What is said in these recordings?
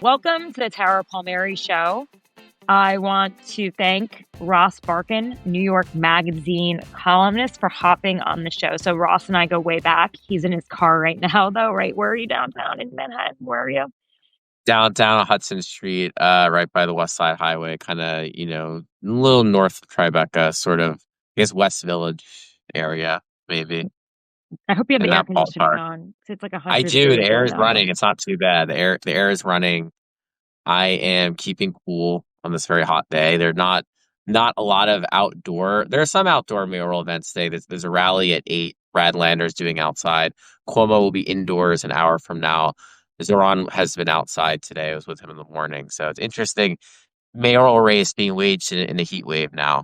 Welcome to the Tara Palmeri Show. I want to thank Ross Barkan, New York Magazine columnist, for hopping on the show. So Ross and I go way back. He's in his car right now, though, right? Where are you downtown in Manhattan? Where are you? Downtown on Hudson Street, right by the West Side Highway, kind of, a little north of Tribeca, sort of, I guess, West Village area, maybe, I hope you have in the air that conditioning ballpark. on. It's like I 100 do. The degrees air right is now. running. It's not too bad. The air is running. I am keeping cool on this very hot day. Not a lot of outdoor. There are some outdoor mayoral events today. There's a rally at 8. Brad Lander's doing outside. Cuomo will be indoors an hour from now. Zohran has been outside today. I was with him in the morning. So it's interesting. Mayoral race being waged in a heat wave now.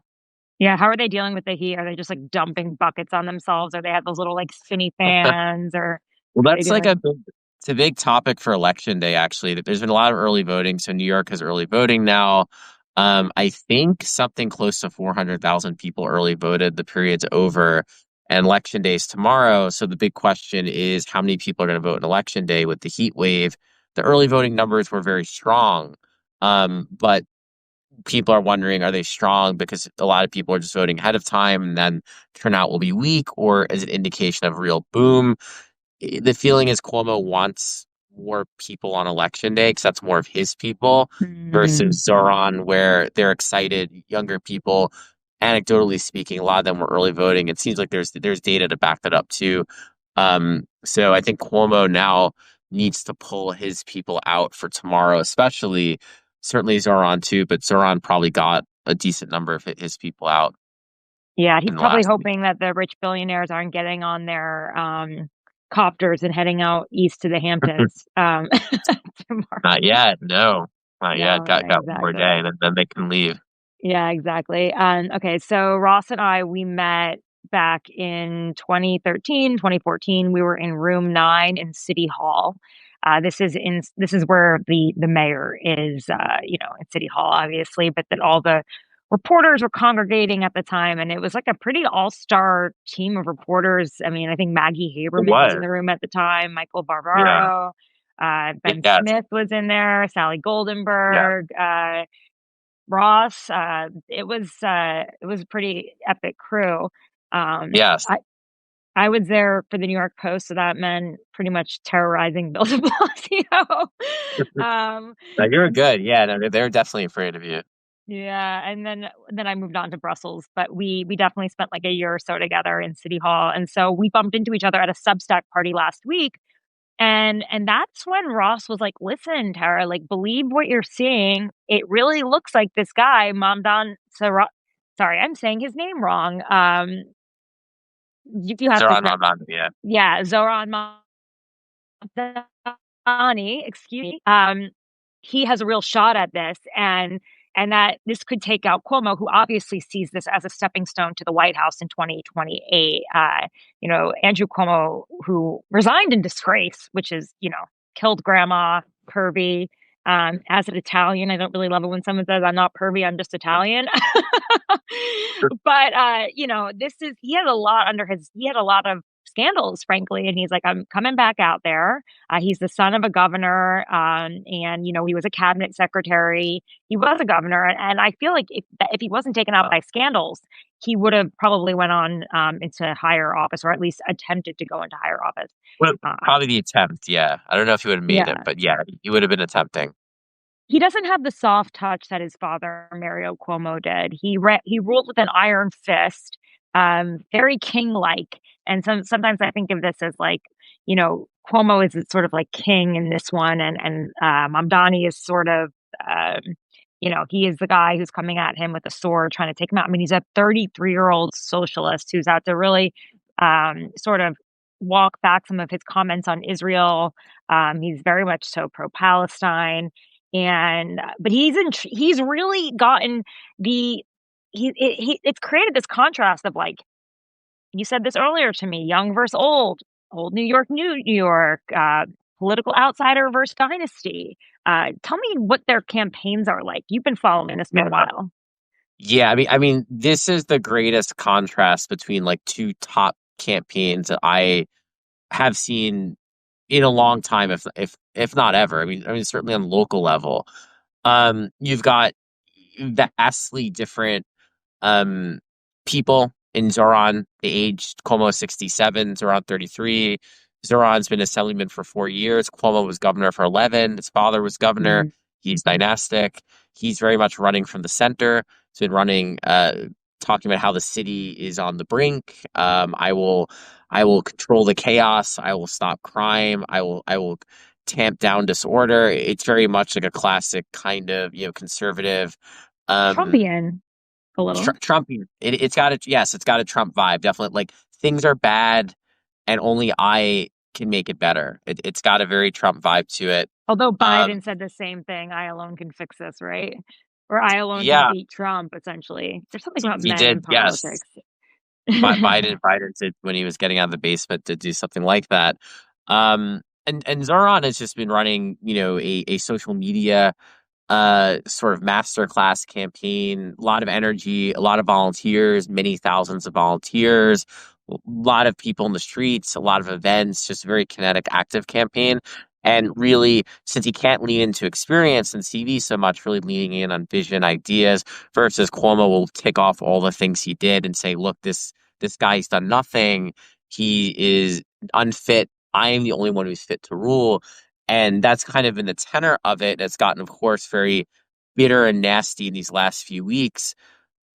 Yeah, how are they dealing with the heat? Are they just like dumping buckets on themselves, or they have those little like spinny fans, or Well, what are they that's like doing? it's a big topic for election day, actually. There's been a lot of early voting. So New York has early voting now. I think something close to 400,000 people early voted. The period's over, and election day is tomorrow. So the big question is how many people are going to vote in election day with the heat wave. The early voting numbers were very strong, but people are wondering, are they strong because a lot of people are just voting ahead of time and then turnout will be weak, or is it indication of real boom? The feeling is Cuomo wants more people on election day because that's more of his people versus Zohran, where they're excited, younger people. Anecdotally speaking, a lot of them were early voting. It seems like there's data to back that up too. So I think Cuomo now needs to pull his people out for tomorrow, especially certainly Zohran too, but Zohran probably got a decent number of his people out Yeah, he's in the probably last week. hoping that the rich billionaires aren't getting on their copters and heading out east to the Hamptons tomorrow. Not yet, no, not yet. No, Got one more day, exactly. and then they can leave. Yeah, exactly. Okay, so Ross and I, we met back in 2013, 2014. We were in room 9 in City Hall. This is where the mayor is, in City Hall, obviously, but that all the reporters were congregating at the time, and it was like a pretty all-star team of reporters. I mean, I think Maggie It Haberman was in was, the room at the time, Michael yeah, Barbaro, Ben yes, Smith was in there, Sally yeah, Goldenberg, Ross. It was a pretty epic crew. Um, yes. I I was there for the New York Post, so that meant pretty much terrorizing Bill de Blasio. um, No, you were good. Yeah, no, they're definitely afraid of you. yeah, and then I moved on to Brussels, but we definitely spent like a year or so together in City Hall, and so we bumped into each other at a Substack party last week. And that's when Ross was like, "Listen, Tara, like, believe what you're seeing. It really looks like this guy, Mamdan Sara." Sorry, I'm saying his name wrong. You have to Zoran correct. Mamdani, yeah. Yeah, Zohran Mamdani, excuse me. He has a real shot at this, and that this could take out Cuomo, who obviously sees this as a stepping stone to the White House in 2028. Andrew Cuomo, who resigned in disgrace, which is, killed grandma, pervy. As an Italian, I don't really love it when someone says I'm not pervy, I'm just Italian. But he had a lot of scandals, frankly, and he's like, I'm coming back out there. He's the son of a governor, and he was a cabinet secretary. He was a governor, and I feel like if he wasn't taken out by scandals, he would have probably went on into higher office, or at least attempted to go into higher office. Well, Uh, probably the attempt, yeah. I don't know if he would have made it, yeah, but yeah, he would have been attempting. he doesn't have the soft touch that his father Mario Cuomo did. He ruled with an iron fist, very king-like. And sometimes I think of this as like, Cuomo is sort of like king in this one, and Mamdani is sort of, he is the guy who's coming at him with a sword, trying to take him out. I mean, he's a 33-year-old socialist who's out to really sort of walk back some of his comments on Israel. He's very much so pro-Palestine. But he's really gotten it's created this contrast of, like, you said this earlier to me, young versus old New York, political outsider versus dynasty. Tell me what their campaigns are like. You've been following this for a Yeah. while. Yeah, I mean, this is the greatest contrast between like two top campaigns that I have seen in a long time, if not ever. I mean, certainly on local level. You've got vastly different um, people in Zohran. They aged Cuomo 67, Zohran 33. Zohran's been assemblyman for 4 years. Cuomo was governor for 11. His father was governor. Mhm. He's dynastic. He's very much running from the center. He's been running, talking about how the city is on the brink. I will control the chaos. I will stop crime. I will tamp down disorder. It's very much like a classic kind of, conservative, um, Trumpian a little. Trump. It's got a, yes, it's got a Trump vibe. Definitely, like things are bad, and only I can make it better. It's got a very Trump vibe to it. Although Um, Biden said the same thing, I alone can fix this, right? Or I alone can yeah, beat Trump, essentially. There's something about he men in did. Yes, politics. Biden did when he was getting out of the basement to do something like that. And Zoran has just been running, a social media sort of masterclass campaign, a lot of energy, a lot of volunteers, many thousands of volunteers, a lot of people in the streets, a lot of events, just a very kinetic, active campaign. And really, since he can't lean into experience and CV so much, really leaning in on vision, ideas, versus Cuomo will tick off all the things he did and say, look, this guy's done nothing. He is unfit. I am the only one who's fit to rule. And that's kind of been the tenor of it. It's gotten, of course, very bitter and nasty in these last few weeks,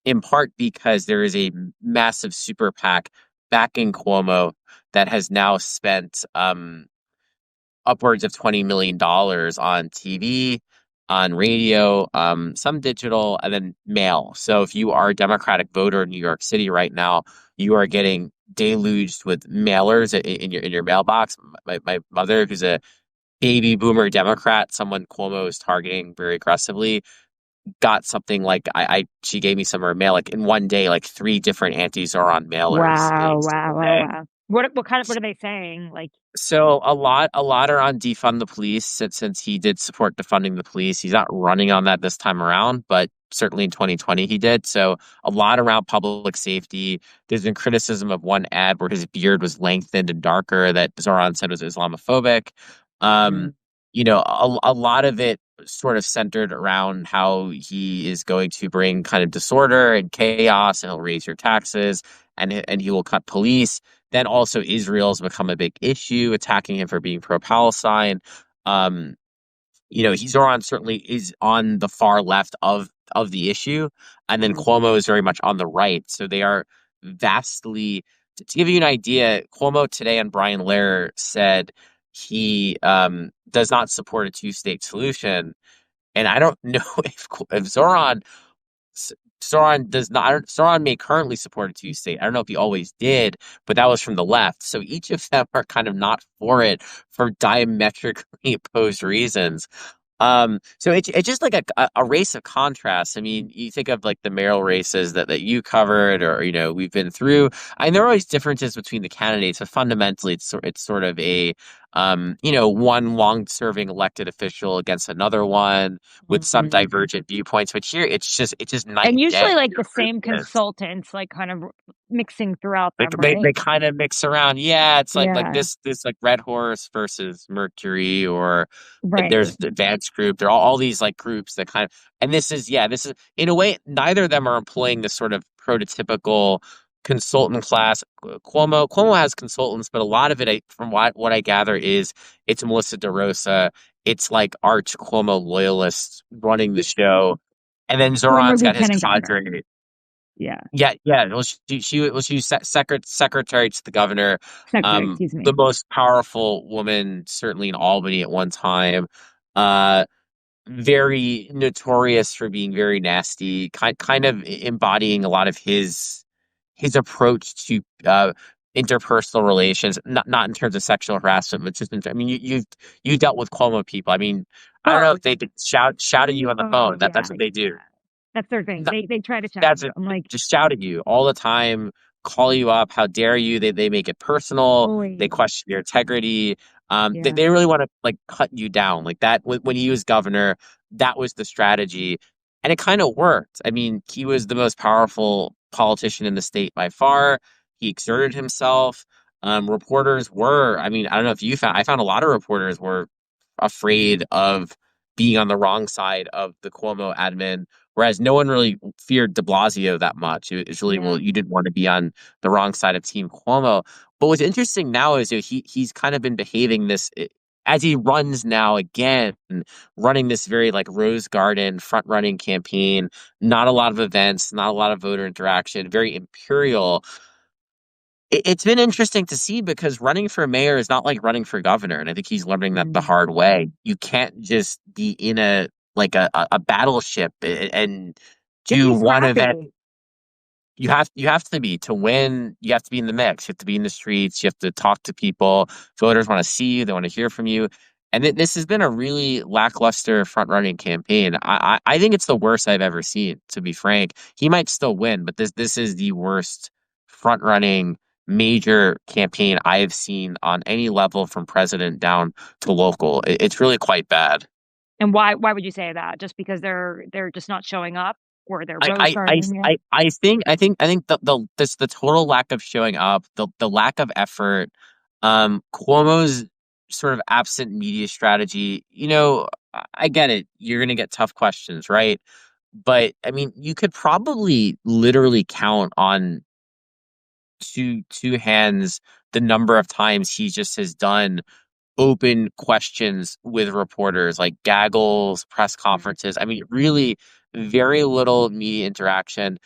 in part because there is a massive super PAC backing Cuomo that has now spent upwards of $20 million on TV, on radio, some digital, and then mail. So if you are a Democratic voter in New York City right now, you are getting deluged with mailers in your mailbox. My mother, who's a baby boomer Democrat, someone Cuomo is targeting very aggressively, got something like she gave me some of her mail like in one day, like three different antis are on mailers in Wow, a wow, single wow, day. wow. What are they saying? Like, So a lot are on defund the police since he did support defunding the police. He's not running on that this time around, but certainly in 2020 he did. So a lot around public safety. There's been criticism of one ad where his beard was lengthened and darker that Zoran said was Islamophobic. Um, mm, a lot of it sort of centered around how he is going to bring kind of disorder and chaos, and he'll raise your taxes, and he will cut police. Then also Israel's become a big issue, attacking him for being pro-Palestine. Um, Zoran certainly is on the far left of the issue, and then mm, Cuomo is very much on the right. So they are vastly. To give you an idea, Cuomo today on Brian Lehrer said he does not support a two-state solution, and I don't know if Zoran does not. Zoran may currently support a two-state. I don't know if he always did, but that was from the left. So each of them are kind of not for it for diametrically opposed reasons. So it's just like a race of contrasts. I mean, you think of like the mayoral races that you covered, or we've been through. And there are always differences between the candidates, but fundamentally, it's sort of a one long-serving elected official against another one with some mm. divergent viewpoints. But here, it's just night And and day. usually, like, It the really same is. consultants, like, kind of mixing throughout They, them, they, right? they kind of mix around. Yeah, it's like Yeah, this like Red Horse versus Mercury, or right. there's the Advanced Group. There are all these like groups that kind of, and this is in a way, neither of them are employing this sort of prototypical consultant class. Cuomo has consultants, but a lot of it, from what I gather, is it's Melissa DeRosa. It's like arch Cuomo loyalists running the show, and then Former Zoran's got his lieutenant governor. cadre. Yeah. Yeah, yeah. Well, she was secretary to the governor, Secretary, excuse the me. most powerful woman certainly in Albany at one time. Uh, Very notorious for being very nasty, kind of embodying a lot of his approach to interpersonal relations, not in terms of sexual harassment, but just I mean, you dealt with Cuomo people. I mean, I don't know Oh, if they did shout at you on the oh, phone. yeah, That's what they do. yeah. That's their thing. They try to shout at That's you. it. I'm like, Just shout at you all the time, call you up. How dare you? They make it personal. They boy, question your integrity. They, yeah. they really want to like cut you down like that. When he was governor, that was the strategy, and it kind of worked. I mean, he was the most powerful politician in the state by far. He exerted himself. Reporters were, I mean, I don't know if you found, I found a lot of reporters were afraid of being on the wrong side of the Cuomo admin, whereas no one really feared de Blasio that much. It's really, well, Yeah. you didn't want to be on the wrong side of Team Cuomo. But what's interesting now is, he's kind of been behaving as he runs now again, running this very like Rose Garden front running campaign, not a lot of events, not a lot of voter interaction, very imperial. It's been interesting to see because running for mayor is not like running for governor, and I think he's learning that the Mm. hard way. You can't just be in a like a battleship and You have to do be one event. scrappy. You have to be to win. You have to be in the mix. You have to be in the streets. You have to talk to people. Voters want to see you. They want to hear from you. And this has been a really lackluster front running campaign. I think it's the worst I've ever seen. To be frank, he might still win, but this is the worst front running major campaign I have seen on any level from president down to local. It's really quite bad. And why would you say that? Just because they're just not showing up, or they're I rose I I gardening it? I think the total lack of showing up, the lack of effort, Cuomo's sort of absent media strategy. I get it. You're gonna get tough questions, right? But I mean, you could probably literally count on two hands the number of times he just has done open questions with reporters, like gaggles, press Mm. conferences. I mean, really very little media interaction.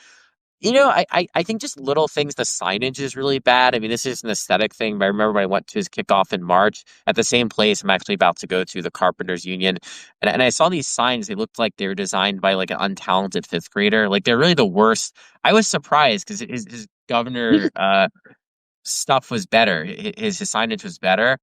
I think just little things. The signage is really bad. I mean, this is an aesthetic thing, but I remember when I went to his kickoff in March at the same place I'm actually about to go to, the Carpenters Union, and I saw these signs. They looked like they were designed by like an untalented fifth grader. Like they're really the worst. I was surprised because his governor stuff was better. His signage was better.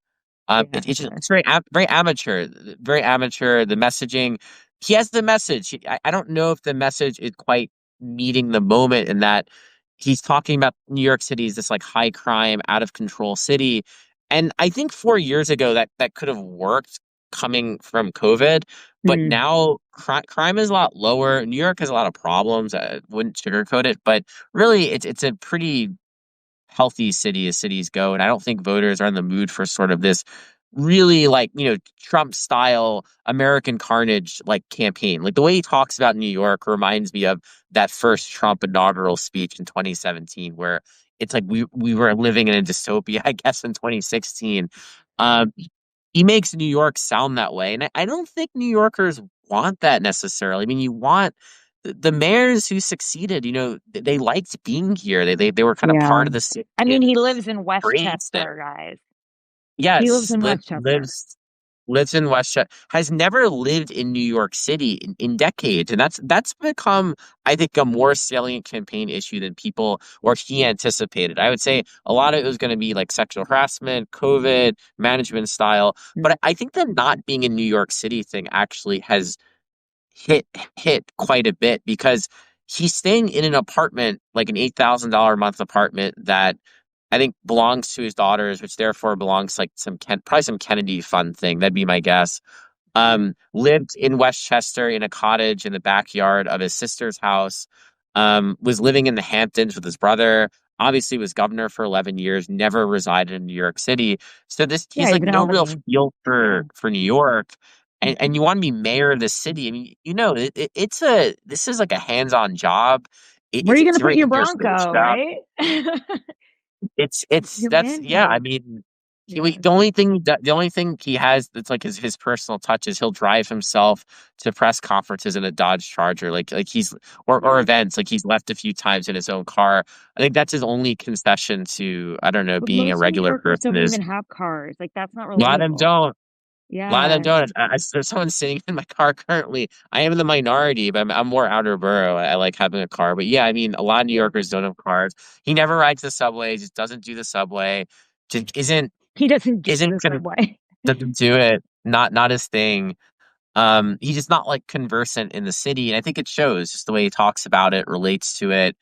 Yeah, It's very amateur, very amateur. The messaging, he has the message. I don't know if the message is quite meeting the moment in that he's talking about New York City as this like high crime, out of control city, and I think 4 years ago that could have worked coming from COVID, but mm, now crime is a lot lower. New York has a lot of problems. I wouldn't sugarcoat it, but really, it's a pretty healthy city as cities go. And I don't think voters are in the mood for sort of this really like, Trump style American carnage like campaign. Like the way he talks about New York reminds me of that first Trump inaugural speech in 2017, where it's like we were living in a dystopia, I guess, in 2016. Um, he makes New York sound that way. And I don't think New Yorkers want that necessarily. I mean, you want the mayors who succeeded, they liked being here. They were kind of yeah. part of the city I mean, and he lives in embraced it. Westchester, guys. He lives Yes, in Westchester. lives in Westchester, has never lived in New York City in decades, and that's become, I think, a more salient campaign issue than people or he anticipated. I would say a lot of it was going to be like sexual harassment, COVID, management style, Mm. but I think the not being in New York City thing actually has hit hit quite a bit because he's staying in an apartment, like an $8,000 a month apartment that I think belongs to his daughters, which therefore belongs to like probably some Kennedy fund thing. That'd be my guess. Mm. Lived in Westchester in a cottage in the backyard of his sister's house. Was living in the Hamptons with his brother. Obviously, was governor for 11 years. Never resided in New York City. So Yeah, he's he's like in no real Albany. feel Yeah. for New York. And Mhm. you want to be mayor of the city. I mean, this is like a hands-on job. Where are you It's gonna a put very your interesting Bronco, job. right? Your That's, yeah. I mansion. mean, Yeah. the only thing he has that's like his personal touch is he'll drive himself to press conferences in a Dodge Charger, like he's or Yeah. events, like he's left a few times in his own car. I think that's his only concession to, I don't know, But being a most New regular Yorkers person don't is even have cars. Like, that's not a lot of them relatable. don't. A lot of them Yeah. don't. There's someone sitting in my car currently. I am in the minority, but I'm more outer borough. I like having a car. But yeah, I mean, a lot of New Yeah. Yorkers don't have cars. He never rides the subway. Just doesn't do the subway. Just He doesn't do isn't the gonna subway. doesn't do it. Not his thing. He's just not like conversant in the city, and I think it shows just the way he talks about it, relates to it.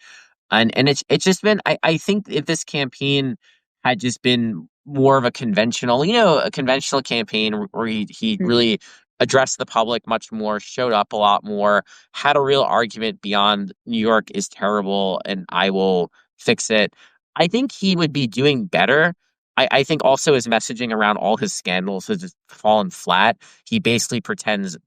And it's just been, I think if this campaign had just been more of a conventional, a conventional campaign where he Mm. really addressed the public much more, showed up a lot more, had a real argument beyond New York is terrible and I will fix it, I think he would be doing better. I think also his messaging around all his scandals has just fallen flat. He basically pretends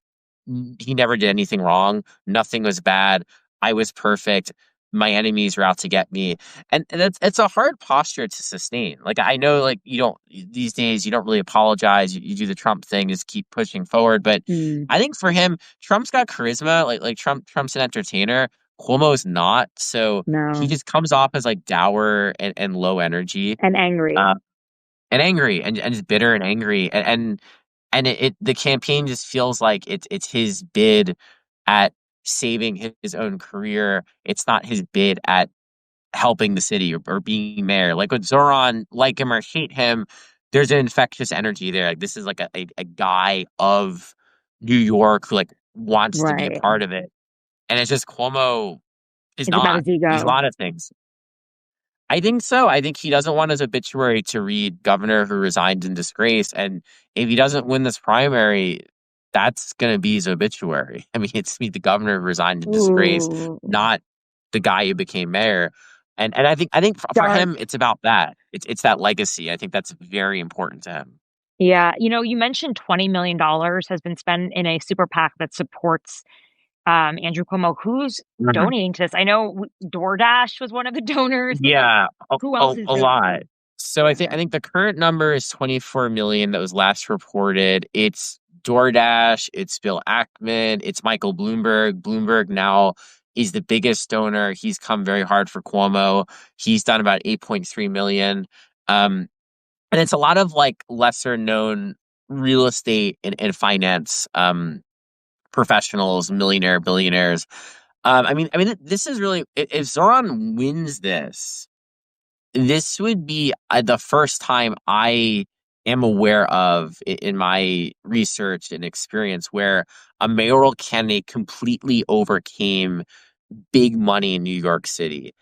he never did anything wrong. Nothing was bad. I was perfect. My enemies were out to get me. And it's a hard posture to sustain. Like I know like you don't these days you don't really apologize. You do the Trump thing, just keep pushing forward. But Mm, I think for him, Trump's got charisma. Like Trump's an entertainer. Cuomo's not. So he no. just comes off as like dour and low energy. And angry. Uh, and angry and just bitter and angry and it the campaign just feels like it's his bid at saving his own career. It's not his bid at helping the city or being mayor. Like with Zohran, like him or hate him, there's an infectious energy there. Like this is like a guy of New York who like wants to be a Right. part of it. And it's just Cuomo is It's about not. his He's a ego. lot of things. I think so. I think he doesn't want his obituary to read governor who resigned in disgrace. And if he doesn't win this primary, that's going to be his obituary. I mean, it's the governor who resigned in disgrace, Ooh, not the guy who became mayor. And I think for dark. him, it's about that. It's that legacy. I think that's very important to him. Yeah. You mentioned $20 million has been spent in a super PAC that supports Andrew Cuomo. Who's Mhm. donating to this? I know DoorDash was one of the donors, but like, Yeah, who else is a lot. donating? So I think the current number is 24 million that was last reported. It's DoorDash, it's Bill Ackman, it's Michael Bloomberg. Bloomberg now is the biggest donor. He's come very hard for Cuomo. He's done about 8.3 million. Um, and it's a lot of like lesser known real estate and finance professionals, billionaires. I mean, this is really if Zoran wins this would be the first time I am aware of in my research and experience where a mayoral candidate completely overcame big money in New York City.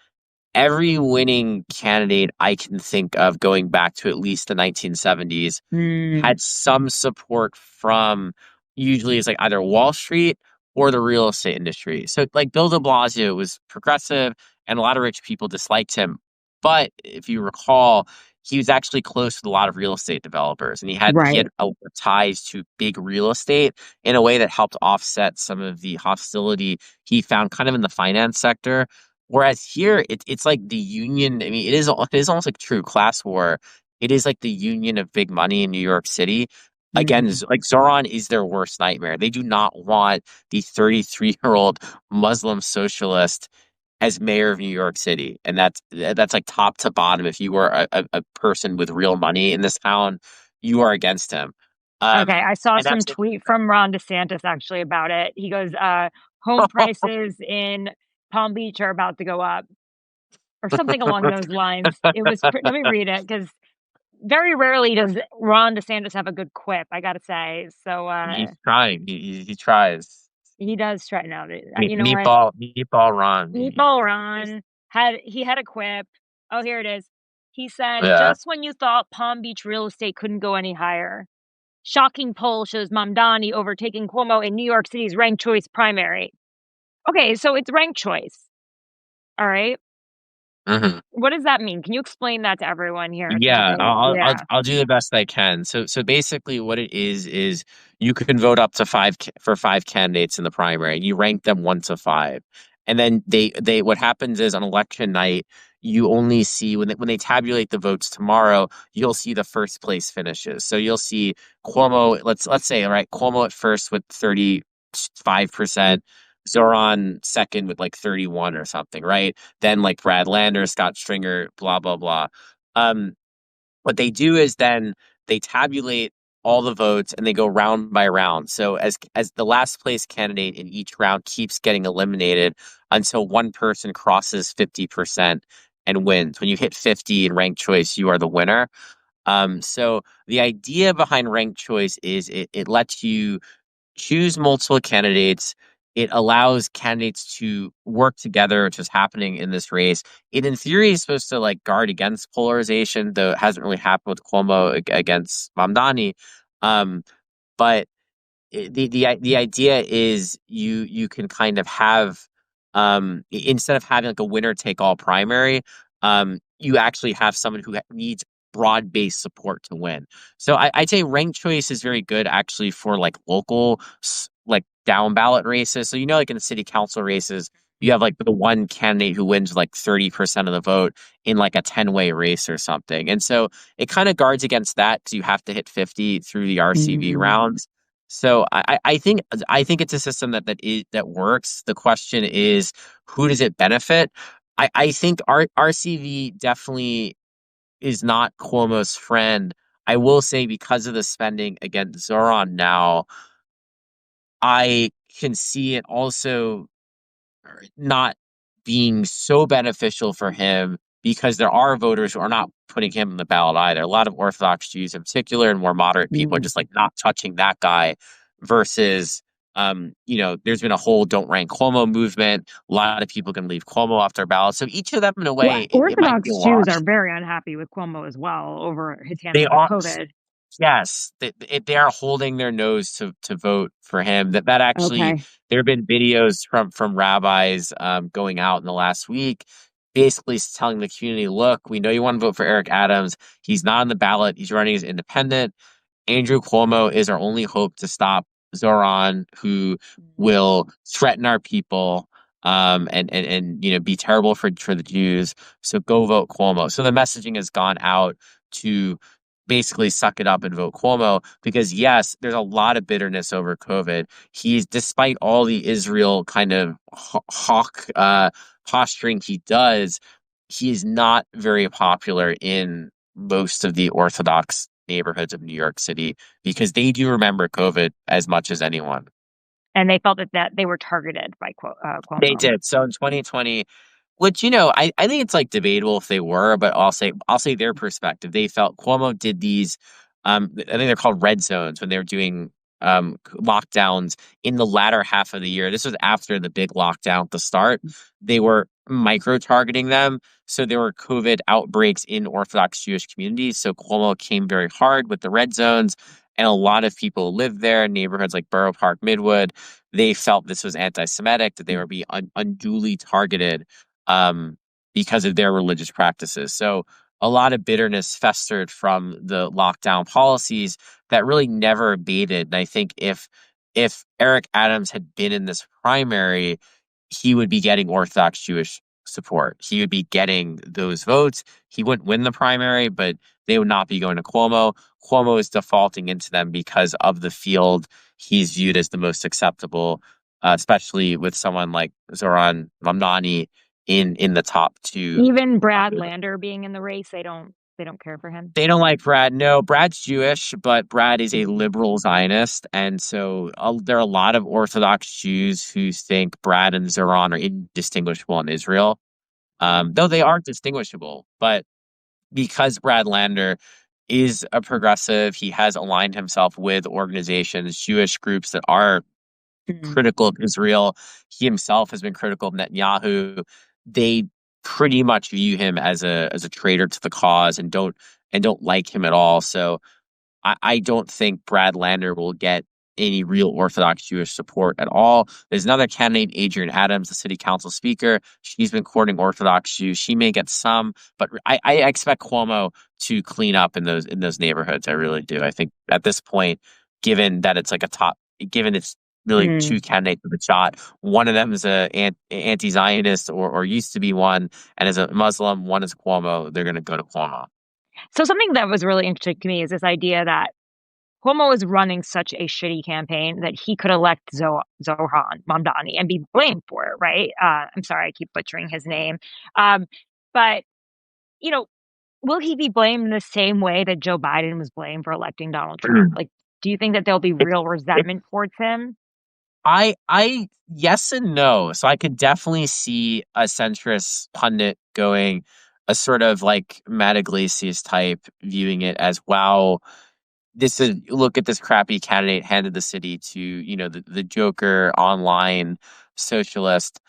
Every winning candidate I can think of going back to at least the 1970s Hmm. had some support from usually it's like either Wall Street or the real estate industry. So like Bill de Blasio was progressive and a lot of rich people disliked him. But if you recall, he was actually close with a lot of real estate developers and he had Right. ties to big real estate in a way that helped offset some of the hostility he found kind of in the finance sector. Whereas here, it's like the union. I mean, it is almost like true class war. It is like the union of big money in New York City. Again, Hmm. like Zoran is their worst nightmare. They do not want the 33-year-old Muslim socialist as mayor of New York City, and that's like top to bottom. If you were a person with real money in this town, you are against him. Okay, I saw And some that's tweet from Ron DeSantis actually about it. He goes, home prices in Palm Beach are about to go up, or something along those lines. Let me read it because very rarely does Ron DeSantis have a good quip, I gotta say. So, he's trying. He tries. he does try now. You know what? Meatball Ron. Meatball Ron had a quip. Oh, here it is. He said, Yeah. "Just when you thought Palm Beach real estate couldn't go any higher, shocking poll shows Mamdani overtaking Cuomo in New York City's ranked choice primary." Okay, so it's ranked choice. All right. Mhm. What does that mean? Can you explain that to everyone here? Since Yeah, yeah. I'll do the best I can. So basically, what it is you can vote up to for five candidates in the primary. You rank them one to five, and then they what happens is on election night you only see when they tabulate the votes tomorrow. You'll see the first place finishes. So you'll see Cuomo. Let's say right Cuomo at first with 35%. Zoran second with like 31 or something, right? Then like Brad Lander, Scott Stringer, blah blah blah. Um, what they do is then they tabulate all the votes and they go round by round. So as the last place candidate in each round keeps getting eliminated until one person crosses 50% and wins. When you hit 50 in ranked choice, you are the winner. So the idea behind ranked choice is it lets you choose multiple candidates. It allows candidates to work together, which is happening in this race. It, in theory, is supposed to like guard against polarization, though it hasn't really happened with Cuomo against Mamdani. Um, but the idea is you can kind of have instead of having like a winner take all primary, you actually have someone who needs broad-based support to win. So I'd say ranked choice is very good actually for like local, like down ballot races. So, like in the city council races, you have like the one candidate who wins like 30% of the vote in like a 10-way race or something. And so it kind of guards against that because you have to hit 50 through the RCV rounds. So I think it's a system that works. The question is, who does it benefit? I think RCV definitely is not Cuomo's friend. I will say because of the spending against Zohran now, I can see it also not being so beneficial for him because there are voters who are not putting him on the ballot either. A lot of Orthodox Jews in particular and more moderate people are just like not touching that guy versus there's been a whole don't rank Cuomo movement. A lot of people can leave Cuomo off their ballot. So each of them in a Well, way, it might be a Orthodox Jews are wash. very unhappy with Cuomo as well over his They handling of are. COVID. Yes, they are holding their nose to vote for him. That actually, Okay. there have been videos from rabbis going out in the last week, basically telling the community, "Look, we know you want to vote for Eric Adams. He's not on the ballot. He's running as independent. Andrew Cuomo is our only hope to stop Zohran, who will threaten our people, and be terrible for the Jews. So go vote Cuomo." So the messaging has gone out to basically suck it up and vote Cuomo because yes, there's a lot of bitterness over COVID. He's despite all the Israel kind of hawk posturing he does, he is not very popular in most of the Orthodox neighborhoods of New York City because they do remember COVID as much as anyone. And they felt that they were targeted by They Cuomo. did. So in 2020, which I think it's like debatable if they were, but I'll say their perspective. They felt Cuomo did these. I think they're called red zones when they were doing lockdowns in the latter half of the year. This was after the big lockdown at the start. They were micro targeting them, so there were COVID outbreaks in Orthodox Jewish communities. So Cuomo came very hard with the red zones, and a lot of people lived there in neighborhoods like Borough Park, Midwood. They felt this was anti-Semitic, that they were being unduly targeted um, because of their religious practices. So a lot of bitterness festered from the lockdown policies that really never abated. And I think if Eric Adams had been in this primary, he would be getting Orthodox Jewish support. He would be getting those votes. He wouldn't win the primary, but they would not be going to Cuomo. Cuomo is defaulting into them because of the field he's viewed as the most acceptable, especially with someone like Zohran Mamdani in the top two. Even Brad Lander being in the race, they don't care for him. They don't like Brad. No, Brad's Jewish, but Brad is a liberal Zionist. And so there are a lot of Orthodox Jews who think Brad and Zohran are indistinguishable in Israel. Though they are distinguishable. But because Brad Lander is a progressive, he has aligned himself with organizations, Jewish groups that are critical of Israel. He himself has been critical of Netanyahu. They pretty much view him as a traitor to the cause and don't like him at all. So I don't think Brad Lander will get any real Orthodox Jewish support at all. There's another candidate, Adrienne Adams, the city council speaker. She's been courting Orthodox Jews. She may get some, but I expect Cuomo to clean up in those neighborhoods. I really do. I think at this point, given that it's like given it's really two candidates with a shot. One of them is anti-Zionist or used to be one, and as a Muslim, one is Cuomo. They're going to go to Cuomo. So something that was really interesting to me is this idea that Cuomo is running such a shitty campaign that he could elect Zohran Mamdani and be blamed for it, right? I'm sorry, I keep butchering his name. But, you know, will he be blamed in the same way that Joe Biden was blamed for electing Donald Trump? Like, do you think that there'll be It, real it, resentment towards him? I yes and no. So I could definitely see a centrist pundit going a sort of like Matt Iglesias type, viewing it as, wow, this is, look at this crappy candidate handed the city to, the Joker online socialist.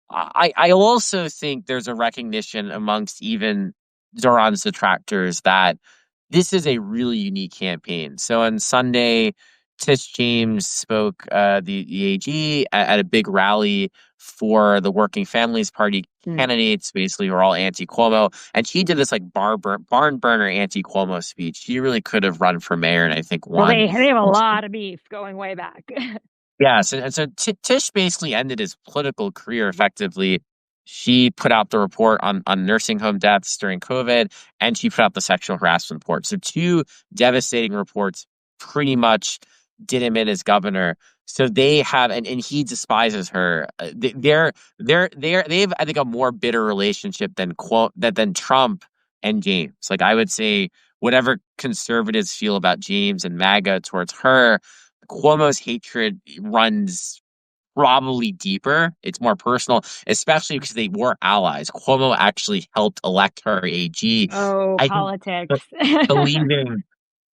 I also think there's a recognition amongst even Zohran's detractors that this is a really unique campaign. So on Sunday, Tish James spoke, the AG, at a big rally for the Working Families Party Mm. candidates, basically, who are all anti-Cuomo. And she did this like barn burner anti-Cuomo speech. She really could have run for mayor and I think Well, won. they have a lot of beef going way back. Yes, and so Tish basically ended his political career effectively. She put out the report on nursing home deaths during COVID, and she put out the sexual harassment report. So two devastating reports pretty much did him in as governor. So they have, and he despises her. They have, I think, a more bitter relationship than Trump and James. Like I would say, whatever conservatives feel about James and MAGA towards her, Cuomo's hatred runs probably deeper. It's more personal, especially because they were allies. Cuomo actually helped elect her AG. Oh, I think politics. believing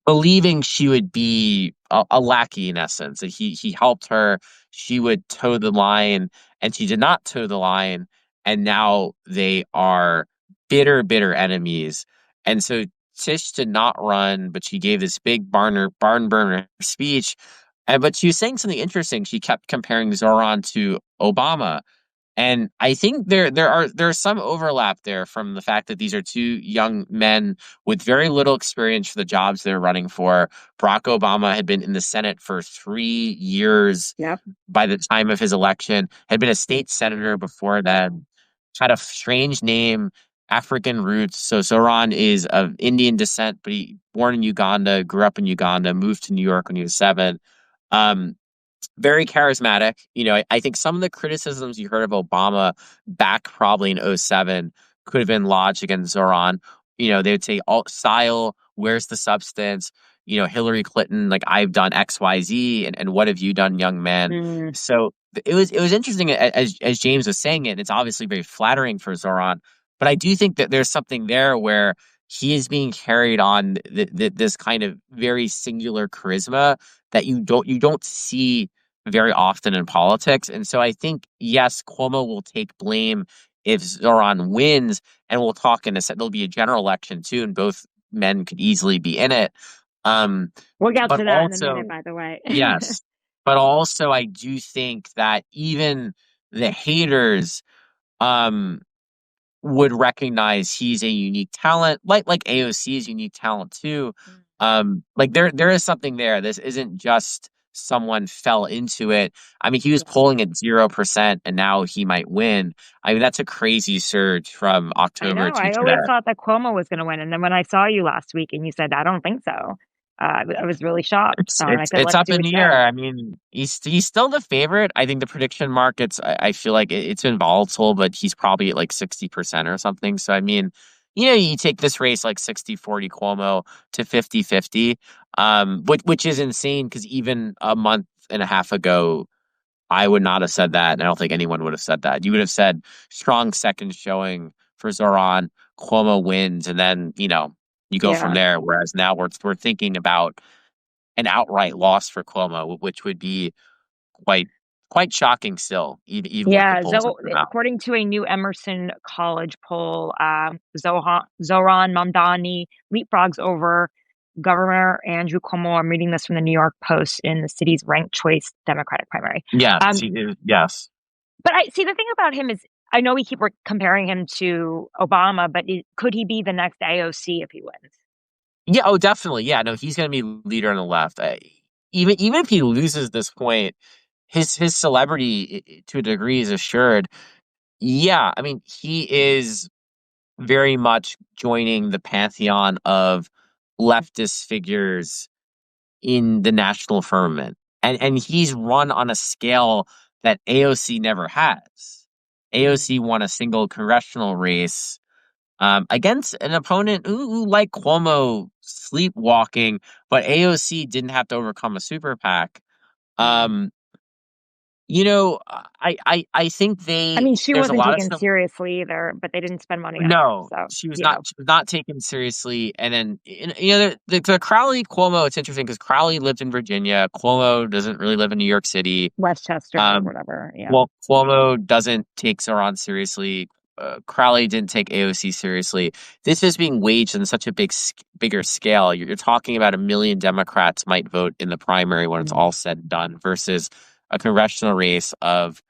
believing she would be a lackey in essence, that he helped her, she would toe the line, and she did not toe the line, and now they are bitter enemies. And so Tish did not run, but she gave this big barn burner speech. And but she was saying something interesting. She kept comparing Zohran to Obama. And I think there's some overlap there from the fact that these are two young men with very little experience for the jobs they're running for. Barack Obama had been in the Senate for 3 years Yep. by the time of his election, had been a state senator before then, had a strange name, African roots. So Zohran is of Indian descent, but he born in Uganda, grew up in Uganda, moved to New York when he was 7. Um, Very charismatic. I think some of the criticisms you heard of Obama back probably in '07 could have been lodged against Zohran. They would say, "All style, where's the substance?" Hillary Clinton, like, I've done XYZ, and what have you done, young man? Mm. So it was interesting as James was saying it. It's obviously very flattering for Zohran, but I do think that there's something there where he is being carried on this kind of very singular charisma that you don't see very often in politics. And so I think, yes, Cuomo will take blame if Zohran wins, and we'll talk in a set. There'll be a general election too, and both men could easily be in it. Um, We'll get but to that in a minute, also, by the way. yes, but also I do think that even the haters um would recognize he's a unique talent, like AOC is unique talent too. Like there is something there. This isn't just someone fell into it. I mean, he was Yeah. polling at 0%, and now he might win. I mean, that's a crazy surge from I October know. to I today. always thought that Cuomo was going to win. And then when I saw you last week and you said, I don't think so, I was really shocked. It's And I it's said, it's let's up do in a the air. show. I mean, he's still the favorite. I think the prediction markets, I feel like it's been volatile, but he's probably at like 60% or something. So I mean, you take this race like 60-40 Cuomo to 50-50, which is insane because even a month and a half ago, I would not have said that, and I don't think anyone would have said that. You would have said strong second showing for Zohran, Cuomo wins, and then you go from Yeah. there. Whereas now we're thinking about an outright loss for Cuomo, which would be quite quite shocking still, even with the Yeah. polls that come out. According to a new Emerson College poll, Zohran Mamdani leapfrogs over Governor Andrew Cuomo. I'm reading this from the New York Post in the city's ranked choice Democratic primary. Yes, Um, yes. but I see the thing about him is I know we keep comparing him to Obama, but could he be the next AOC if he wins? Yeah, oh, definitely. Yeah, no, he's going to be leader on the left. Even if he loses this point, his celebrity to a degree is assured. Yeah, I mean, he is very much joining the pantheon of leftist figures in the national firmament. And he's run on a scale that AOC never has. Mm. AOC won a single congressional race against an opponent who, like Cuomo, sleepwalking, but AOC didn't have to overcome a super PAC. Mm. Um, I think I mean, she there's a wasn't lot of taken stuff. seriously either, but they didn't spend money on her. No, So, she was you not. know, She was not taken seriously. And then the Crowley Cuomo. It's interesting because Crowley lived in Virginia. Cuomo doesn't really live in New York City. Westchester or Um, whatever. Yeah. well, Cuomo doesn't take Zohran seriously. Crowley didn't take AOC seriously. This is being waged on such a bigger scale. You're talking about 1 million Democrats might vote in the primary when it's Mm. all said and done versus a congressional race of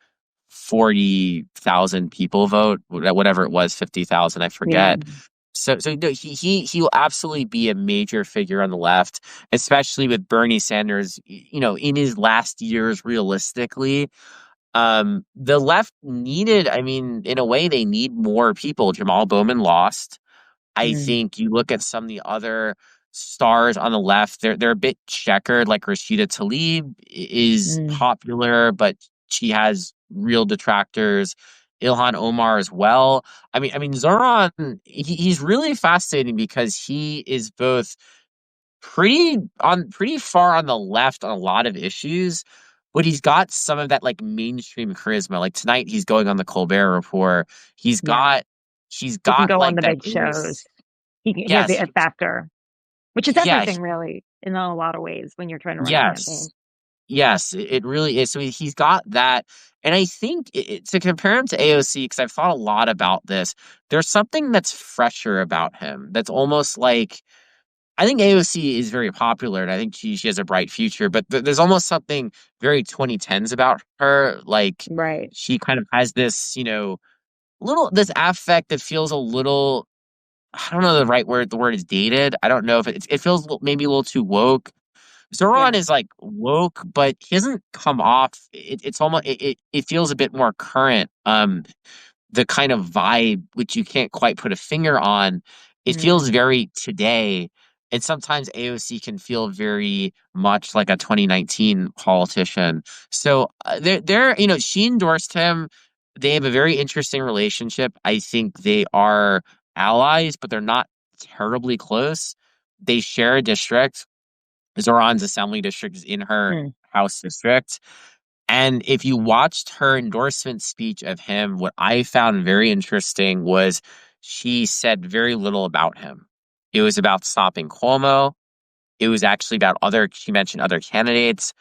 40,000 people vote, whatever it was, 50,000, I Yeah. forget. So no, he will absolutely be a major figure on the left, especially with Bernie Sanders, in his last years, realistically. The left needed, I mean, in a way, they need more people. Jamal Bowman lost. I Mm, think you look at some of the other stars on the left, they're a bit checkered. Like Rashida Tlaib is mm, popular, but she has real detractors. Ilhan Omar as well. I mean, Zohran, he's really fascinating because he is both pretty far on the left on a lot of issues, but he's got some of that like mainstream charisma. Like tonight, he's going on the Colbert Report. He's yeah. got he's He can got go on like the that big shows. English. He has the Yes, it factor, which is yeah, everything really in a lot of ways when you're trying to run a campaign. yes, yes. It really is. So he's got that, and I think to compare him to AOC, because I've thought a lot about this. There's something that's fresher about him. That's almost like I think AOC is very popular, and I think she has a bright future. But there's almost something very 2010s about her. Like Right. she kind of has this, little this affect that feels a little. I don't know the right word. The word is dated. I don't know if it feels maybe a little too woke. Zoran Yeah. is like woke, but he doesn't come off. It's almost it feels a bit more current. The kind of vibe which you can't quite put a finger on. It feels Mm, very today, and sometimes AOC can feel very much like a 2019 politician. So she endorsed him. They have a very interesting relationship. I think they are allies, but they're not terribly close. They share a district. Zoran's assembly district is in her mm, House district. And if you watched her endorsement speech of him, what I found very interesting was she said very little about him. It was about stopping Cuomo. It was actually about she mentioned other candidates.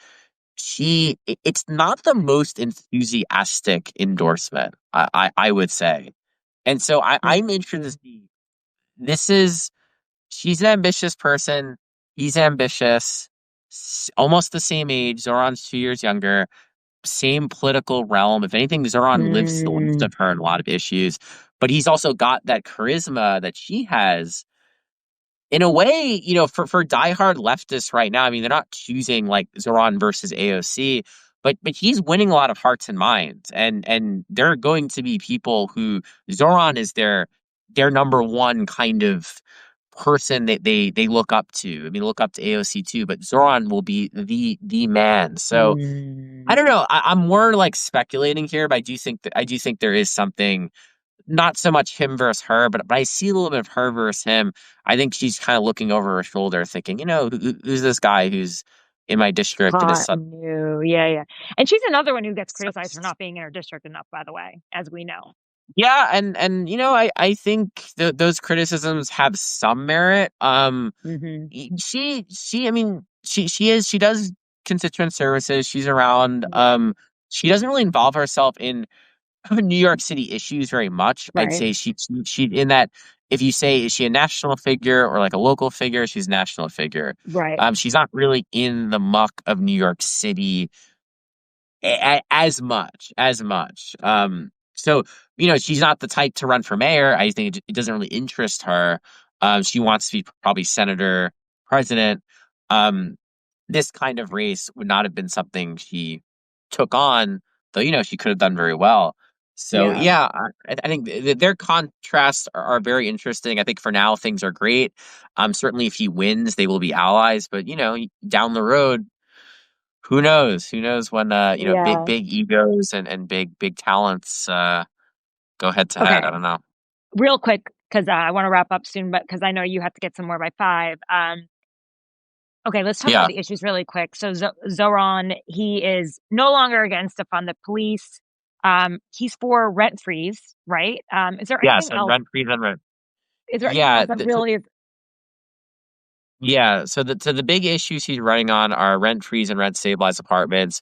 It's not the most enthusiastic endorsement, I would say. And so I'm interested to mm, see, this is, she's an ambitious person. He's ambitious, almost the same age. Zoran's 2 years younger, same political realm. If anything, Zoran lives to the left mm. of her in a lot of issues, but he's also got that charisma that she has. In a way, for diehard leftists right now, I mean, they're not choosing like Zoran versus AOC, but he's winning a lot of hearts and minds, and there are going to be people who Zoran is their number one kind of person that they look up to. I mean, look up to AOC too, but Zoran will be the man. So I Mm. don't know. I'm more like speculating here, but I do think there is something, not so much him versus her, but I see a little bit of her versus him. I think she's kind of looking over her shoulder, thinking, who's this guy who's in my district and is Hot suddenly. new. Yeah, yeah. And she's another one who gets criticized for not being in her district enough, by the way, as we know. Yeah, and I think those criticisms have some merit. Hmm. I mean, she does constituent services. She's around. Yeah. She doesn't really involve herself in New York City issues very much. I'd Right. say she in that, if you say, is she a national figure or like a local figure, she's a national figure. Right. She's not really in the muck of New York City as much. So she's not the type to run for mayor. I think it doesn't really interest her. She wants to be probably senator, president. Um, this kind of race would not have been something she took on, though she could have done very well. So Yeah. yeah, I think their contrasts are very interesting. I think for now things are great. Certainly if he wins, they will be allies. But down the road, who knows? Who knows when big Yeah. big egos and big talents go head to head. I Okay. don't know. Real quick, because I want to wrap up soon, but because I know you have to get somewhere by 5. Okay, let's talk about Yeah. the issues really quick. So Zoran, he is no longer against defund the police. He's for rent freeze, right? Is there Yes, anything and else? rent free and rent. Is there anything Yeah. else that really is Yeah. So the big issues he's running on are rent freeze and rent stabilized apartments,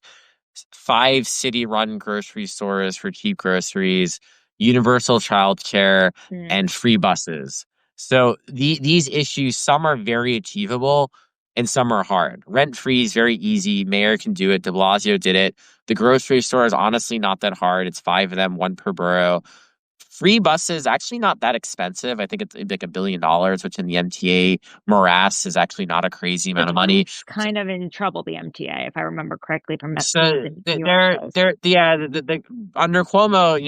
5 city-run grocery stores for cheap groceries, universal childcare, mm, and free buses. So these issues, some are very achievable, and some are hard. Rent-free is very easy. Mayor can do it. De Blasio did it. The grocery store is honestly not that hard. It's 5 of them, one per borough. Free buses actually not that expensive. I think it's like $1 billion, which in the MTA morass is actually not a crazy amount But of money. kind of in trouble, the MTA, if I remember correctly from So the New York Post. yeah, under Cuomo,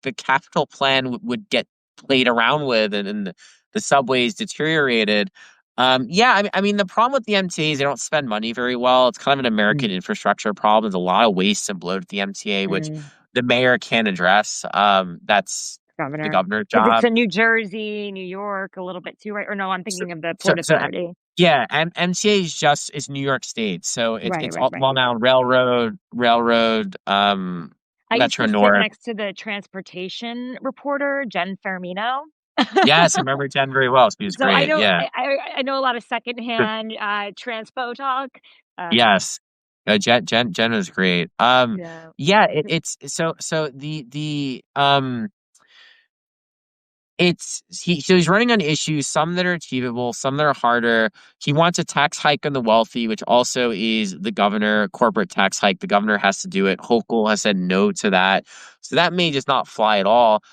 the capital plan would get played around with, and the subways deteriorated. Yeah, I mean, the problem with the MTA is they don't spend money very well. It's kind of an American infrastructure problem. There's a lot of waste and bloat at the MTA, which Mm. the mayor can't address. That's the Governor. governor's Because it's job. in New Jersey, New York, a little bit too, right? Or no, I'm So, thinking of the so, Port so Authority. yeah, and MTA is New York State, so Right, it's right, all right. well now railroad, I used Metro to sit North. next to the transportation reporter, Jen Fermino. Yes, I remember Jen very well. She was So I great. know Yeah. I know a lot of But secondhand transpo talk. yes. Jen was great. Yeah. Yeah, it's so the so he's running on issues, some that are achievable, some that are harder. He wants a tax hike on the wealthy, which also is the governor corporate tax hike. The governor has to do it. Hochul has said no to that. So that may just not fly at all.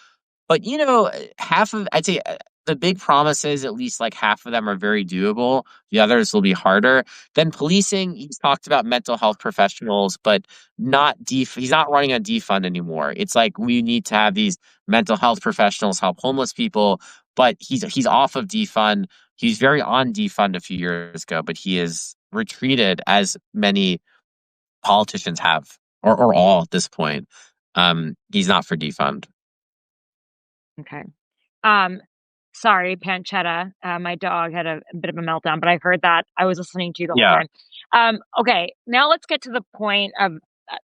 But I'd say the big promises, at least like half of them are very doable. The others will be harder. Then policing, he's talked about mental health professionals, but he's not running on defund anymore. It's like we need to have these mental health professionals help homeless people, but he's off of defund. He's very on defund a few years ago, but he is retreated as many politicians have, or all at this point. He's not for defund. Okay. Um, sorry, pancetta. My dog had a bit of a meltdown, but I heard that. I was listening to you the whole Yeah. time. Okay, now let's get to the point of uh,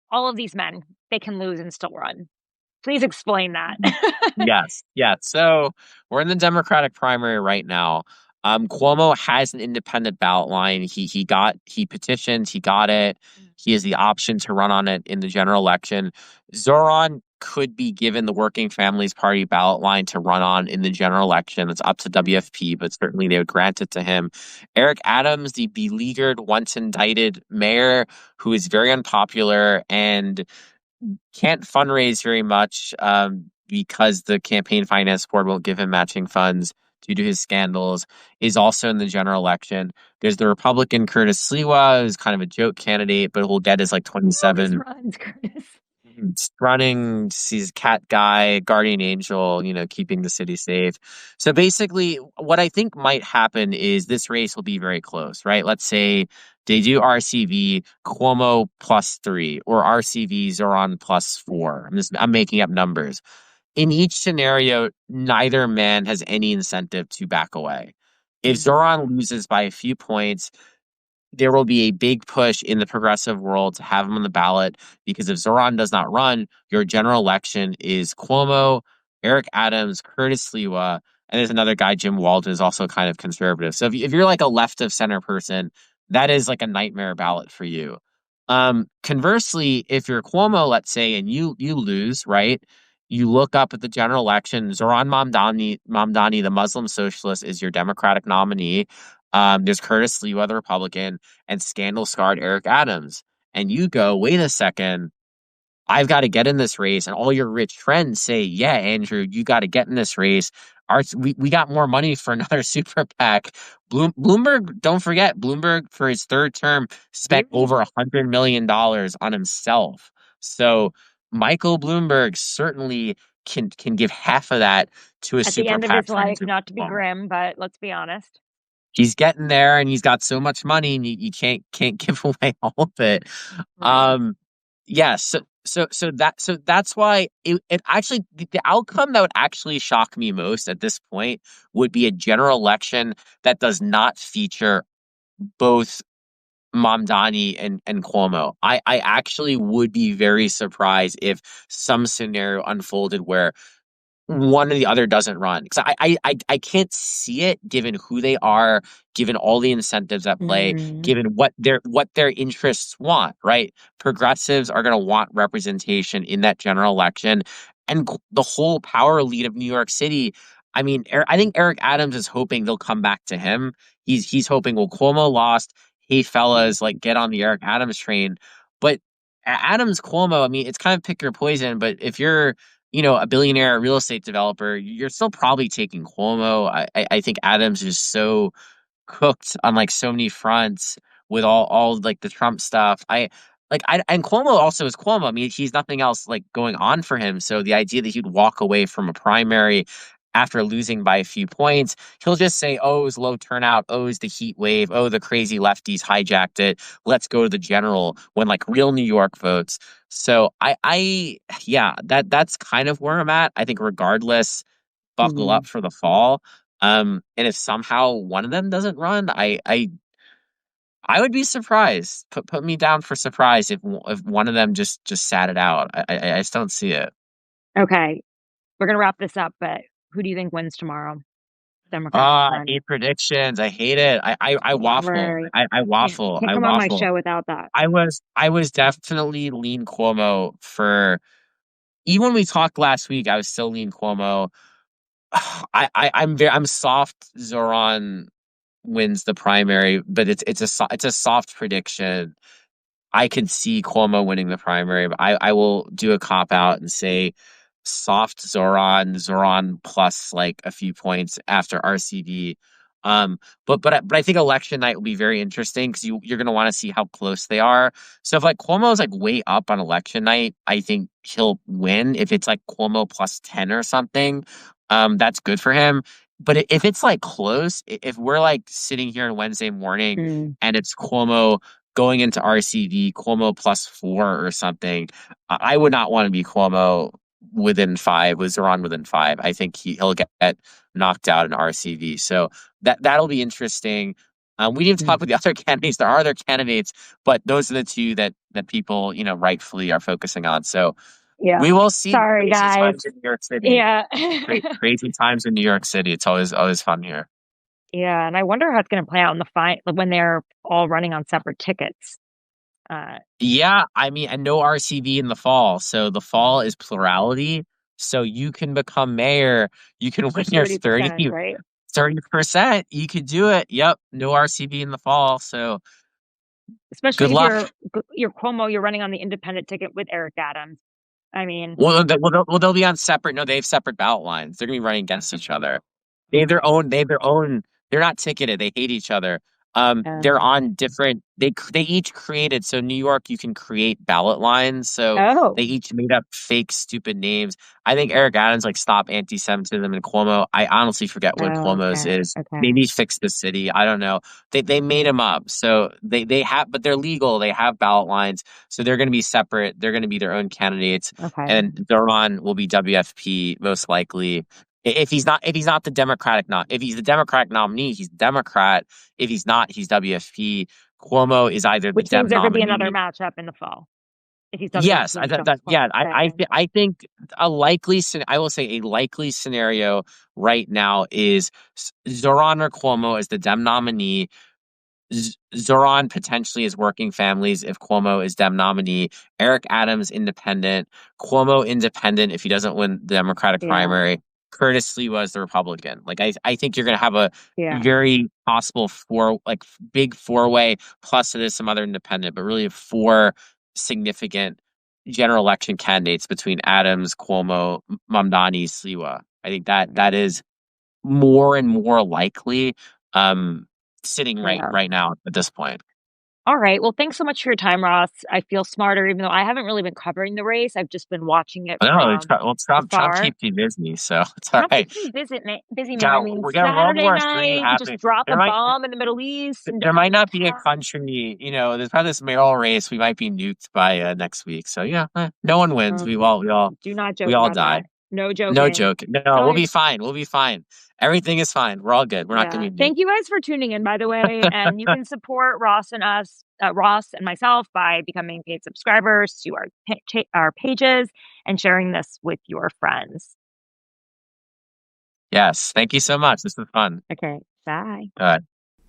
all of these men. They can lose and still run. Please explain that. Yes, yeah. So we're in the Democratic primary right now. Cuomo has an independent ballot line. He petitioned, he got it. He has the option to run on it in the general election. Zohran could be given the Working Families Party ballot line to run on in the general election. It's up to WFP, but certainly they would grant it to him. Eric Adams, the beleaguered, once indicted mayor, who is very unpopular and can't fundraise very much because the campaign finance board won't give him matching funds due to his scandals, is also in the general election. There's the Republican Curtis Sliwa, who's kind of a joke candidate, but who'll get his like Who always 27 runs, Curtis? running. He's cat guy, guardian angel, keeping the city safe. So basically, what I think might happen is this race will be very close, right? Let's say they do RCV Cuomo +3 or RCV Zohran +4. I'm making up numbers. In each scenario, neither man has any incentive to back away. If Mm. Zohran loses by a few points, there will be a big push in the progressive world to have him on the ballot, because if Zohran does not run, your general election is Cuomo, Eric Adams, Curtis Sliwa, and there's another guy, Jim Walden, is also kind of conservative. So if you're like a left of center person, that is like a nightmare ballot for you. Conversely, if you're Cuomo, let's say, and you lose, right? You look up at the general election, Zohran Mamdani, the Muslim socialist, is your Democratic nominee. There's Curtis Sliwa, the Republican, and scandal-scarred Eric Adams. And you go, wait a second, I've got to get in this race. And all your rich friends say, yeah, Andrew, you got to get in this race. We got more money for another super PAC. Bloomberg, don't forget, Bloomberg, for his third term, spent over $100 million on himself. So Michael Bloomberg certainly can give half of that to a At the super end of PAC his for life, Andrew not to be Cuomo. grim, but let's be honest. He's getting there, and he's got so much money, and you can't give away all of it. Right. Yeah, so that's why it actually, the outcome that would actually shock me most at this point would be a general election that does not feature both Mamdani and Cuomo. I actually would be very surprised if some scenario unfolded where one or the other doesn't run, because I can't see it, given who they are, given all the incentives at play, Mm. given what their interests want, right? Progressives are going to want representation in that general election, and the whole power elite of New York City. I mean, I think Eric Adams is hoping they'll come back to him. He's hoping, well, Cuomo lost. Hey, fellas, like get on the Eric Adams train. But Adams Cuomo, I mean, it's kind of pick your poison. But if you're, a billionaire real estate developer, you're still probably taking Cuomo. I think Adams is so cooked on like so many fronts with all like the Trump stuff. I and Cuomo also is Cuomo. I mean, he's nothing else like going on for him. So the idea that he'd walk away from a primary after losing by a few points, he'll just say, "Oh, it was low turnout. Oh, it was the heat wave. Oh, the crazy lefties hijacked it. Let's go to the general." When like real New York votes. So yeah, that's kind of where I'm at. I think regardless, buckle Hmm. up for the fall. And if somehow one of them doesn't run, I would be surprised. Put me down for surprise if one of them just sat it out. I just don't see it. Okay, we're gonna wrap this up, but who do you think wins tomorrow? Democrats I run. hate predictions. I hate it. I waffle. Right. I waffle. Can't I come on my waffle. show without that. I was definitely lean Cuomo for even when we talked last week. I was still lean Cuomo. I'm soft. Zohran wins the primary, but it's a soft prediction. I could see Cuomo winning the primary, but I will do a cop out and say soft Zohran plus like a few points after RCV. But I think election night will be very interesting because you're gonna want to see how close they are. So if like Cuomo's like way up on election night, I think he'll win. If it's like Cuomo plus 10 or something, that's good for him. But if it's like close, if we're like sitting here on Wednesday morning Mm, and it's Cuomo going into RCV, Cuomo plus 4 or something, I would not want to be Cuomo within 5, with Zohran within 5. I think he'll get knocked out in RCV. So that'll be interesting. We didn't talk mm. about the other candidates. There are other candidates, but those are the two that people, rightfully are focusing on. So Yeah. we will see. Sorry, Crazy guys. times in New York City. Yeah. Crazy times in New York City. It's always fun here. Yeah, and I wonder how it's gonna play out in the fight when they're all running on separate tickets. Uh, Yeah, I mean, and no RCV in the fall. So the fall is plurality. So you can become mayor. You can for win your 30%, right? 30%. You could do it. Yep. No RCV in the fall. So good Especially if luck. you're Cuomo, you're running on the independent ticket with Eric Adams. I mean, They'll be on separate. No, they have separate ballot lines. They're gonna be running against each other. They have their own. They have their own. They're not ticketed. They hate each other. They're um, on different. They each created. So New York, you can create ballot lines. So oh, they each made up fake, stupid names. I think Eric Adams like stop anti-Semitism and Cuomo. I honestly forget what oh, Cuomo's okay, is. okay, Maybe fix the city. I don't know. They made okay, them up. So they have, but they're legal. They have ballot lines. So they're going to be separate. They're going to be their own candidates, okay. and Zohran will be WFP most likely. If he's not the Democratic not if he's the Democratic nominee, he's Democrat. If he's not, he's WFP. Cuomo is either the Which means Dem there could be another nominee. matchup in the fall if he's Yes, WFP I and thought becomes that. Yeah, president. I think I will say a likely scenario right now is Zohran or Cuomo as the Dem nominee. Zohran potentially is working families if Cuomo is Dem nominee. Eric Adams independent. Cuomo independent if he doesn't win the Democratic Yeah, primary. Curtis Lee was the Republican. Like I think you're gonna have a yeah, very possible big four-way, plus there's some other independent, but really four significant general election candidates between Adams, Cuomo, Mamdani, Sliwa. I think that is more and more likely. Um, Sitting right yeah. right now at this point. All right. Well, thanks so much for your time, Ross. I feel smarter, even though I haven't really been covering the race. I've just been watching it I know. from Trump afar. keeps you busy, so it's all Trump right. keeps me busy, man. I mean, We got World Saturday War III night, he just happening. dropped There a might bomb in the Middle East and there might defended not be a Qatar. country, there's probably this mayoral race. We might be nuked by next week. So yeah, no one wins. Um, do not We joke all about die. that. No No joking. joke. No, All we'll right. be fine. We'll be fine. Everything is fine. We're all good. We're not Yeah. gonna be nuked. Thank you guys for tuning in, by the way. And you can support Ross and myself by becoming paid subscribers to our pages and sharing this with your friends. Yes. Thank you so much. This was fun. Okay. Bye. Uh,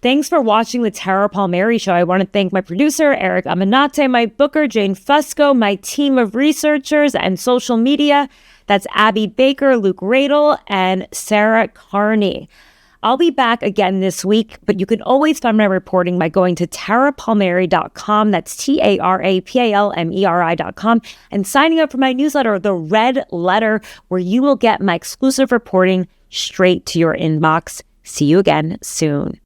Thanks for watching the Tara Palmeri Show. I want to thank my producer, Eric Aminate, my booker, Jane Fusco, my team of researchers and social media. That's Abby Baker, Luke Radel, and Sarah Carney. I'll be back again this week, but you can always find my reporting by going to tarapalmeri.com. That's TARAPALMERI.com, and signing up for my newsletter, The Red Letter, where you will get my exclusive reporting straight to your inbox. See you again soon.